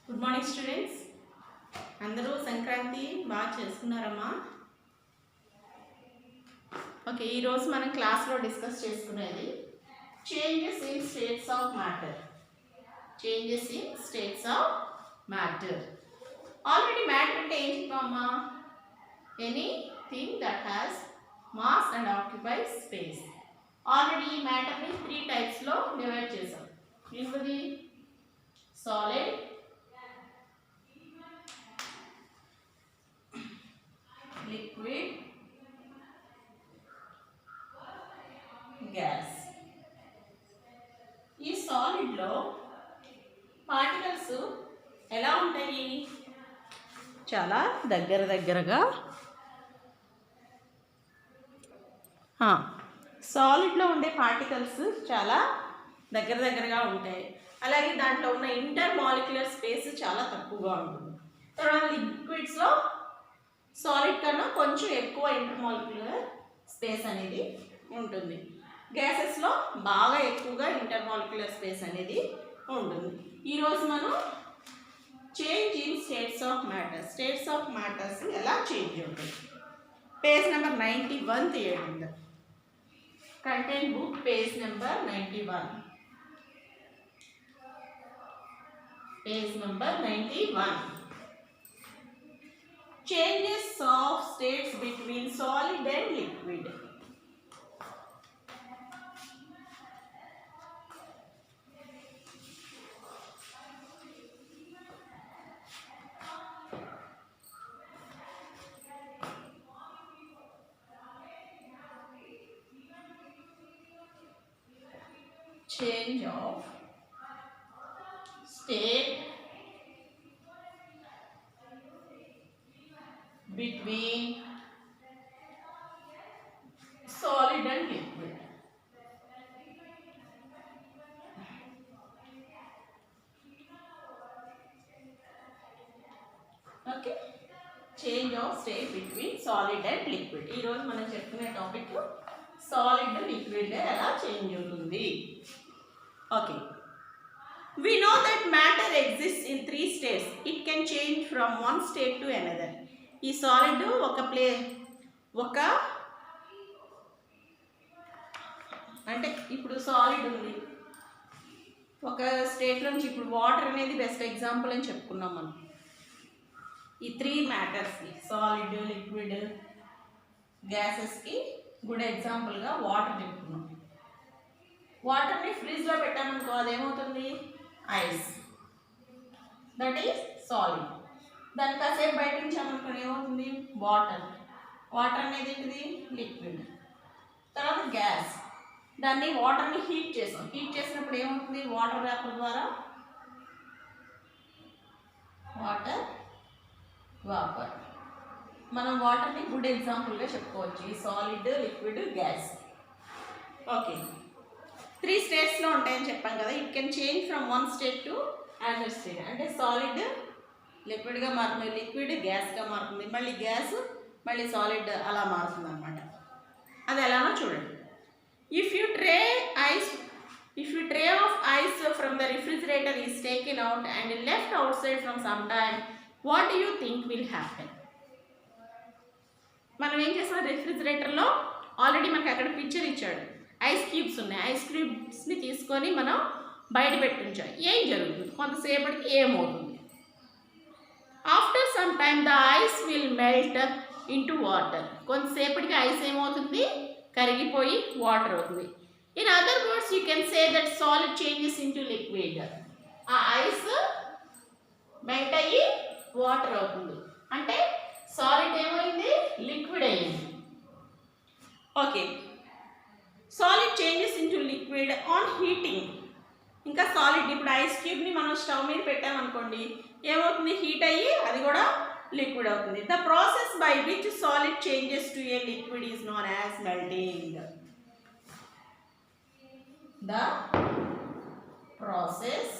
Good morning students. అందరూ సంక్రాంతి బాగా చేసుకున్నారమ్మా? Okay, ఈరోజు మనం క్లాస్లో డిస్కస్ చేసుకునేది changes in states of matter. Changes in states of matter. Already matter అంటే ఏం చెప్పామమ్మా? Anything that has mass and occupies space. Already ఈ మ్యాటర్ని 3 టైప్స్లో డివైడ్ చేసాం. ఏంటది? Solid, liquid, gas. ఈ సాలిడ్ లో పార్టికల్స్ ఎలా ఉంటాయి? చాలా దగ్గరగా సాలిడ్లో ఉండే పార్టికల్స్ చాలా దగ్గరగా ఉంటాయి. అలాగే దాంట్లో ఉన్న ఇంటర్ మాలిక్యులర్ స్పేస్ చాలా తక్కువగా ఉంటుంది. తర్వాత లిక్విడ్స్లో సాలిడ్ కన్నా కొంచెం ఎక్కువ ఇంటర్మాలిక్యులర్ స్పేస్ అనేది ఉంటుంది. గ్యాసెస్లో బాగా ఎక్కువగా ఇంటర్మాలిక్యులర్ స్పేస్ అనేది ఉంటుంది. ఈరోజు మనం change in states of matters ఎలా చేంజ్ ఉంటుంది. పేజ్ నెంబర్ 91 తీయండి. Content book page number 91. Page number 91. Changes of states between solid and liquid. Change of state between solid and liquid. Okay, change of state between solid and liquid. ఈ రోజు మనం చెప్పుకునే topic solid liquid ఎలా change అవుతుంది. Okay, we know that matter exists in 3 states. It can change from one state to another. ఈ solid ఒక అంటే ఇప్పుడు సాలిడ్ ఉంది, ఒక స్టేట్ నుంచి ఇప్పుడు వాటర్ అనేది బెస్ట్ ఎగ్జాంపుల్ అని చెప్పుకున్నాం మనం. ఈ 3 మ్యాటర్స్కి సాలిడ్, లిక్విడ్, గ్యాసెస్కి గుడ్ ఎగ్జాంపుల్గా వాటర్ చెప్పుకున్నాం. వాటర్ని ఫ్రిడ్జ్లో పెట్టామనుకో అదేమవుతుంది? ఐస్. That is solid. దాన్ని కాసేపు బయట ఉంచామనుకోని ఏమవుతుంది? వాటర్ అనేది ఏంటిది? లిక్విడ్. తర్వాత గ్యాస్, దాన్ని వాటర్ని హీట్ చేసినప్పుడు ఏమవుతుంది? వాటర్ వేపర్ ద్వారా వాటర్ వేపర్. మనం వాటర్ని గుడ్ ఎగ్జాంపుల్గా చెప్పుకోవచ్చు ఈ సాలిడ్, లిక్విడ్, గ్యాస్. ఓకే, 3 స్టేట్స్లో ఉంటాయని చెప్పాం కదా. It can change from one state to another state. అంటే సాలిడ్ లిక్విడ్గా మారుతుంది, లిక్విడ్ గ్యాస్గా మారుతుంది, మళ్ళీ గ్యాస్ మళ్ళీ సాలిడ్ అలా మారుతుంది అనమాట. అది ఎలానో చూడండి. If you tray of ice from the refrigerator is taken out and left out side from some time, what do you think will happen? మనం ఏం చేస్తాం? రిఫ్రిజిరేటర్లో ఆల్రెడీ మనకి అక్కడ పిక్చర్ ఇచ్చాడు, ఐస్ క్యూబ్స్ ఉన్నాయి. ఐస్ క్యూబ్స్ని తీసుకొని మనం బయట పెట్టించాం. ఏం జరుగుతుంది? కొంతసేపటికి ఏమవుతుంది? After some time the ice will melt into water. కొంతసేపటికి ఐస్ ఏమవుతుంది? కరిగిపోయి వాటర్ అవుతుంది. In other words you can say that solid changes into liquid. ఆ ఐస్ మెల్ట్ అయ్యి వాటర్ అవుతుంది. అంటే సాలిడ్ ఏమైంది? లిక్విడ్ అయ్యింది. Okay, solid changes into liquid on heating. ఇంకా సాలిడ్ ఇప్పుడు ఐస్ క్యూబ్ని మనం స్టవ్ మీద పెట్టామనుకోండి, ఏమవుతుంది? హీట్ అయ్యి అది కూడా లిక్విడ్ అవుతుంది. The process by which solid changes to a liquid is known as melting. The process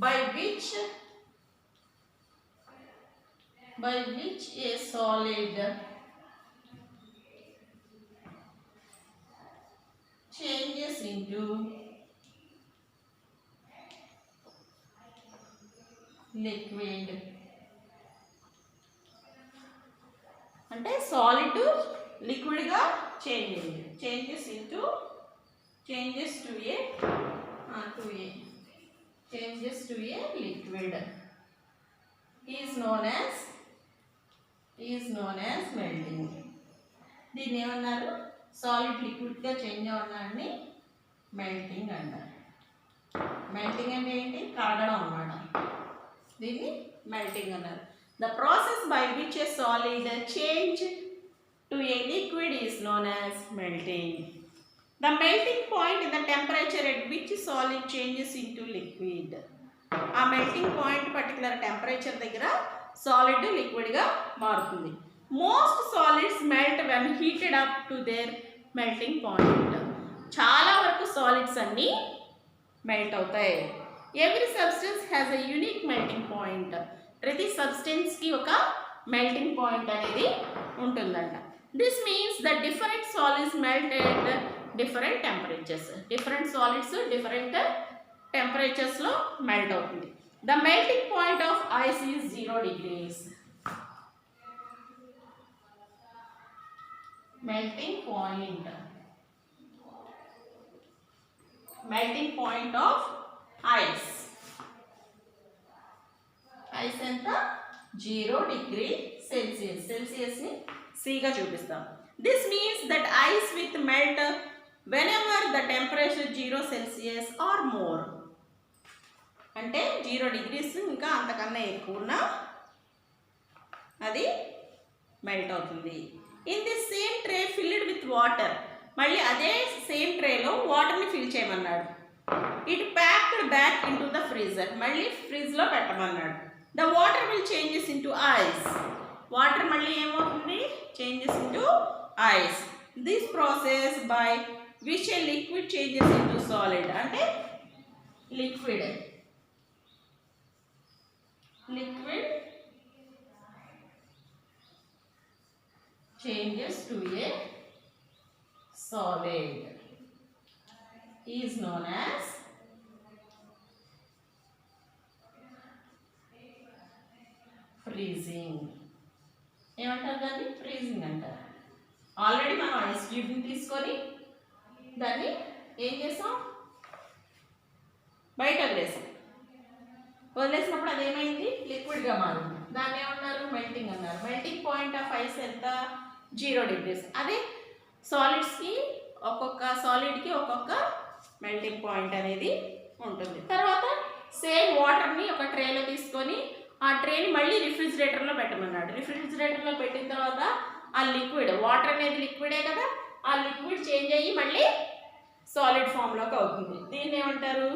by which a solid changes into liquid అంటే సాలిడ్ లిక్విడ్గా changes to a liquid is known as melting. దీన్ని ఏమన్నారు? Solid లిక్విడ్గా change అవ్వడాన్ని melting అంటారు. Melting అంటే ఏంటి? కరగడం అన్నమాట. దీన్ని మెల్టింగ్ అన్నారు. The process by which a solid change to a liquid is known as melting. The melting point is the temperature at which solid changes into liquid. ఆ melting point particular temperature దగ్గర solid లిక్విడ్గా మారుతుంది. Most solids melt when heated up to their melting point. చాలా వరకు solids అన్నీ melt అవుతాయి. Every substance has a unique melting point. ప్రతి సబ్స్టెన్స్కి ఒక మెల్టింగ్ పాయింట్ అనేది ఉంటుందంట. This means the different solids melt at different temperatures. Different solids different టెంపరేచర్స్లో మెల్ట్ అవుతుంది. The melting point of ice is 0 degrees. Melting point of ice ఎంత? 0 degree Celsius. సెల్సియస్ని సిగా చూపిస్తాం. This means that eyes with melt whenever the temperature 0 Celsius or more. అంటే 0 degrees ఇంకా అంతకన్నా ఎక్కువ ఉన్నా అది మెల్ట్ అవుతుంది. In the same tray filled with water. మళ్ళీ అదే సేమ్ ట్రేలో వాటర్ని ఫిల్ చేయమన్నాడు. It packed back into the freezer. మళ్ళీ ఫ్రిడ్జ్లో పెట్టమన్నాడు. The water will changes into ice. Water మళ్ళీ ఏమవుతుంది? Changes into ice. This process by which a liquid changes into solid. అంటే liquid changes to a solid is known as freezing. ఏమంటారు దాన్ని? Freezing అంటారు. Already మనం ice క్యూబ్ని తీసుకొని దాన్ని ఏం చేసాం? బయట వదిలేసినప్పుడు అది ఏమైంది? లిక్విడ్గా మారింది. దాన్ని ఏమన్నారు? మెల్టింగ్ అన్నారు. మెల్టింగ్ పాయింట్ ఆఫ్ ఐస్ ఎంత? 0 degrees. అదే సాలిడ్స్కి ఒక్కొక్క సాలిడ్కి ఒక్కొక్క మెల్టింగ్ పాయింట్ అనేది ఉంటుంది. తర్వాత సేమ్ వాటర్ని ఒక ట్రేలో తీసుకొని ఆ ట్రేని మళ్ళీ రిఫ్రిజిరేటర్లో పెట్టమన్నాడు. రిఫ్రిజిరేటర్లో పెట్టిన తర్వాత ఆ లిక్విడ్, వాటర్ అనేది లిక్విడే కదా, ఆ లిక్విడ్ చేంజ్ అయ్యి మళ్ళీ సాలిడ్ ఫామ్లోకి అవుతుంది. దీన్ని ఏమంటారు?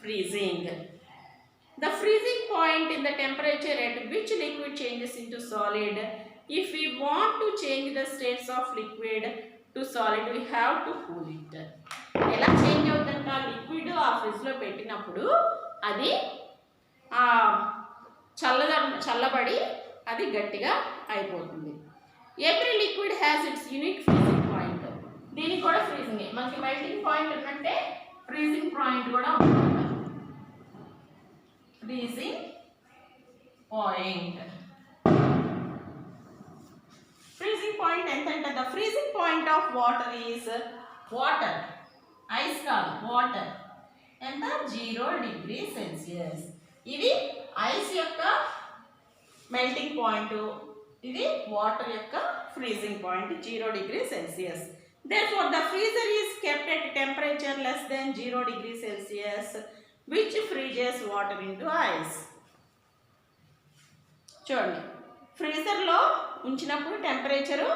Freezing. The freezing point in the temperature at which liquid changes in to solid. If we want to change the states of liquid to solid we have to cool it. ఎలా change అవుతుందంట? Liquid ఆ ఫ్రిడ్జ్లో పెట్టినప్పుడు అది చల్లబడి అది గట్టిగా అయిపోతుంది. Every liquid has its unique freezing point. దీనికి కూడా ఫ్రీజింగ్. మనకి మెల్టింగ్ పాయింట్ ఉన్నట్టే ఫ్రీజింగ్ పాయింట్ కూడా ఉంటుంది. ఫ్రీజింగ్ పాయింట్ ఎంత అంటే the freezing point of water is water, ice కాదు వాటర్, ఎంత? 0 degree Celsius. ఇది ఐస్ యొక్క మెల్టింగ్ పాయింట్, ఇది వాటర్ యొక్క freezing point 0 degree Celsius. Therefore, the freezer is kept at temperature less than 0 degree Celsius, which freezes water into ice. చూడండి, ఫ్రీజర్లో ఉంచినప్పుడు temperature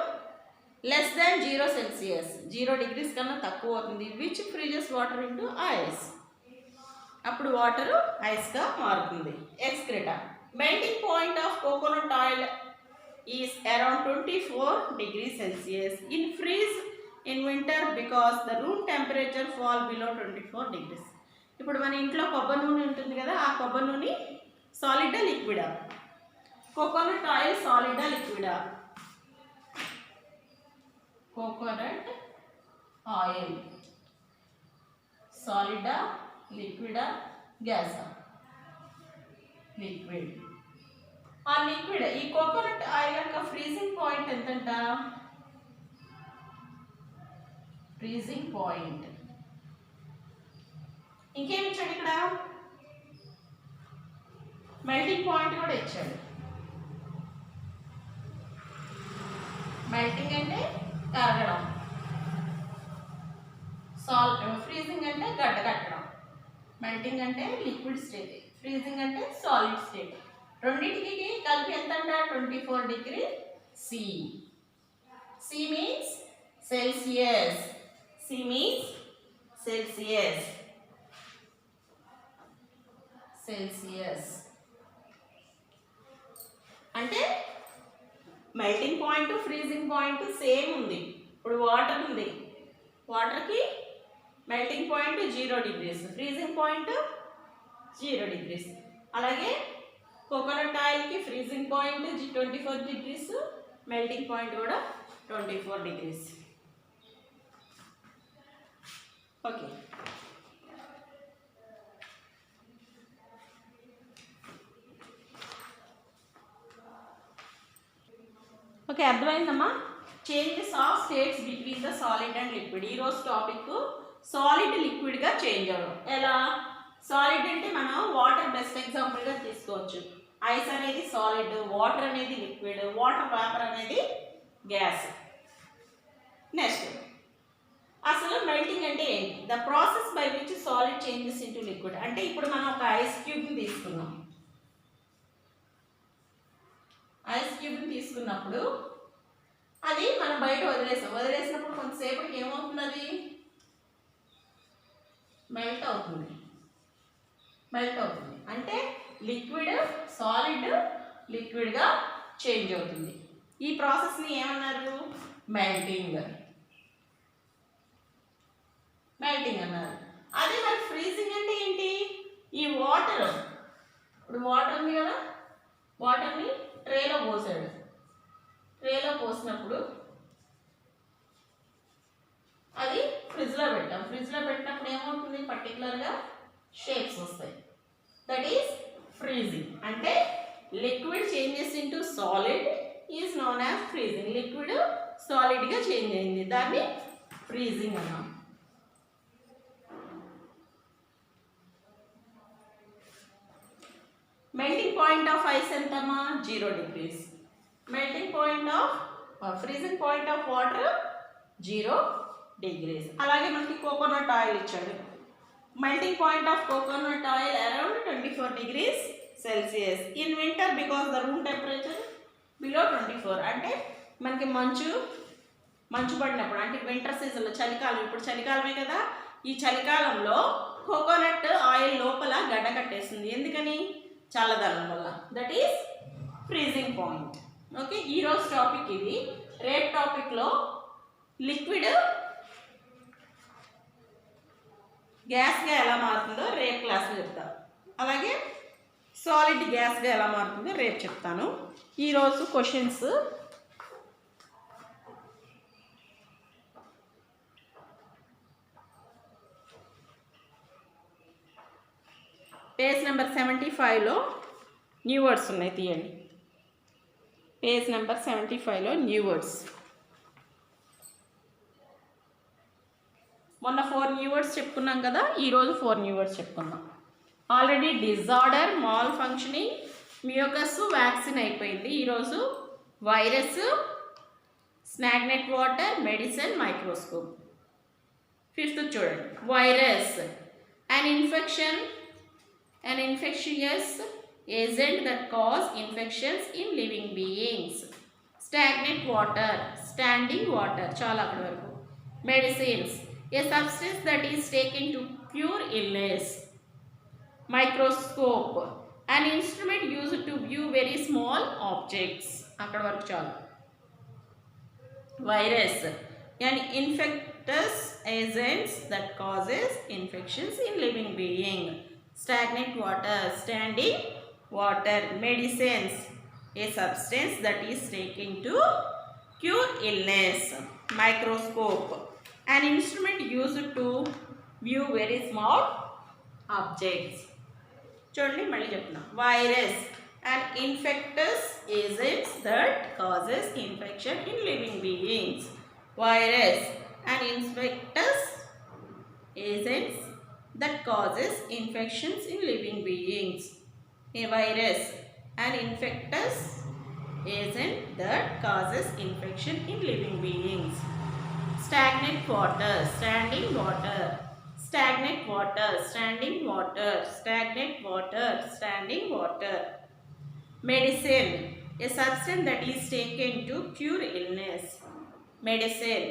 less than 0 Celsius, 0 degrees కన్నా తక్కువ అవుతుంది. Which freezes water into ice. అప్పుడు water ఐస్గా మారుతుంది. ఎక్స్క్రెటా. Melting point of coconut oil is around 24 degree Celsius. In freeze in winter because the room temperature fall below 24 degrees. ఇప్పుడు మన ఇంట్లో కొబ్బరి నూనె ఉంటుంది కదా, ఆ కొబ్బరి నూనె సాలిడా లిక్విడా? కోకోనట్ ఆయిల్ సాలిడా లిక్విడా? కోకోనట్ ఆయిల్ సాలిడా లిక్విడా గ్యాసా? లిక్విడ్. ఆ లిక్విడ్ ఈ కోకోనట్ ఆయిల్ యొక్క ఫ్రీజింగ్ పాయింట్ ఎంతంట? Freezing point. ఇంకేమి ఇచ్చాడు ఇక్కడ? మెల్టింగ్ పాయింట్ కూడా ఇచ్చాడు. మెల్టింగ్ అంటే కరగడం, ఫ్రీజింగ్ అంటే గడ్డ కట్టడం. మెల్టింగ్ అంటే లిక్విడ్ స్టేట్, ఫ్రీజింగ్ అంటే సాలిడ్ స్టేట్. రెండింటికి కలిపి ఎంత అంట? 24 degree C. C means Celsius. C means Celsius. Celsius అంటే melting point freezing point same ఉంది. ఇప్పుడు వాటర్ ఉంది, వాటర్కి melting point 0 degrees, freezing point 0 degrees. అలాగే కోకోనట్ ఆయిల్కి freezing point 24 degrees, melting point కూడా 24 degrees. ఓకే, ఓకే అర్థమైందమ్మా. Changes of states between the solid and liquid. ఈరోజు టాపిక్ సాలిడ్ లిక్విడ్గా చేంజ్ అవ్వడం. ఎలా? సాలిడ్ అంటే మనం వాటర్ బెస్ట్ ఎగ్జాంపుల్గా తీసుకోవచ్చు. ఐస్ అనేది సాలిడ్, వాటర్ అనేది లిక్విడ్, వాటర్ వేపర్ అనేది గ్యాస్. నెక్స్ట్ అసలు మెల్టింగ్ అంటే ఏంటి? The process by which solid changes into liquid. అంటే ఇప్పుడు మనం ఒక ఐస్ క్యూబ్ని తీసుకున్నాం. ఐస్ క్యూబ్ని తీసుకున్నప్పుడు అది మనం బయట వదిలేసినప్పుడు కొంతసేపటికి ఏమవుతుంది? అది మెల్ట్ అవుతుంది. అంటే లిక్విడ్ సాలిడ్ లిక్విడ్గా చేంజ్ అవుతుంది. ఈ ప్రాసెస్ని ఏమన్నారు? మెల్టింగ్ అన్నారు. అదే మరి ఫ్రీజింగ్ అంటే ఏంటి? ఈ వాటర్, ఇప్పుడు వాటర్ ఉంది కదా, వాటర్ని ట్రేలో పోసాడు. ట్రేలో పోసినప్పుడు అది ఫ్రిడ్జ్లో పెట్టాం. ఫ్రిడ్జ్లో పెట్టినప్పుడు ఏమవుతుంది? పర్టికులర్గా షేప్స్ వస్తాయి. That is freezing. అంటే liquid changes into solid is known as freezing. Liquid సాలిడ్గా చేంజ్ అయింది, దాన్ని ఫ్రీజింగ్ అన్నాం. మెల్టింగ్ పాయింట్ ఆఫ్ ఐస్ ఎంతమ్మా? 0 degrees. Melting point of freezing point of water 0 degrees. అలాగే మనకి కోకోనట్ ఆయిల్ ఇచ్చాడు. Melting point of coconut oil around 24 degrees Celsius. In winter because the room temperature below 24. అంటే మనకి మంచు పడినప్పుడు, అంటే వింటర్ సీజన్లో, చలికాలం, ఇప్పుడు చలికాలమే కదా, ఈ చలికాలంలో కోకోనట్ ఆయిల్ లోపల గడ్డ కట్టేస్తుంది. ఎందుకని? చల్లదనం వల్ల. That is freezing point. Okay, ఈరోజు టాపిక్ ఇది. రేపు టాపిక్లో లిక్విడ్ గ్యాస్గా ఎలా మారుతుందో రేపు క్లాస్లో చెప్తాను. అలాగే సాలిడ్ గ్యాస్గా ఎలా మారుతుందో రేపు చెప్తాను. ఈరోజు క్వశ్చన్స్ పేజ్ నెంబర్ 75లో న్యూ వర్డ్స్ ఉన్నాయి, తీయండి. పేజ్ నెంబర్ 75లో న్యూ వర్డ్స్. మొన్న 4 న్యూ వర్డ్స్ చెప్పుకున్నాం కదా, ఈరోజు 4 న్యూ వర్డ్స్ చెప్పుకుందాం. Already disorder, malfunctioning, mucus, vaccine అయిపోయింది. ఈరోజు virus, stagnant water, medicine, microscope. 5th చూడండి. Virus, an infectious agent that cause infections in living beings. Stagnant water, standing water, చాలా అక్కడ వరకు. Medicines, a substance that is taken to cure illness. Microscope, an instrument used to view very small objects, అక్కడ వరకు చాలు. Virus, an infectious agent that causes infections in living being. Stagnant water, standing water. Medicines, a substance that is taken to cure illness. Microscope, an instrument used to view very small objects. చూడండి మళ్ళీ చెప్తున్నా. Virus and infectious agents that causes infection in living beings. Virus and infectious agents that causes infections in living beings. A virus and infectious agent that causes infection in living beings. Stagnant water, standing water. Stagnant water, standing water. Stagnant water, standing water. Medicine, a substance that is taken to cure illness. Medicine,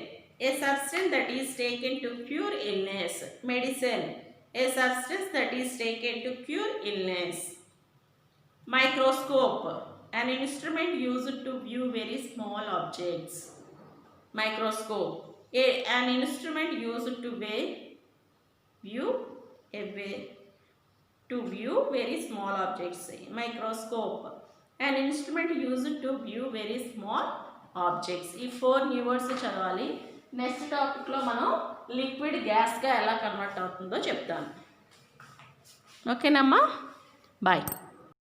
a substance that is taken to cure illness. Medicine, a substance that is taken to cure illness. Microscope, an instrument used to view very small objects. Microscope, an instrument used to view very small objects. Microscope, an instrument used to view very small objects. ఈ 4 new words చదవాలి. Next టాపిక్లో మనం liquid గ్యాస్గా ఎలా convert అవుతుందో చెప్తాను. ఓకేనమ్మా, bye.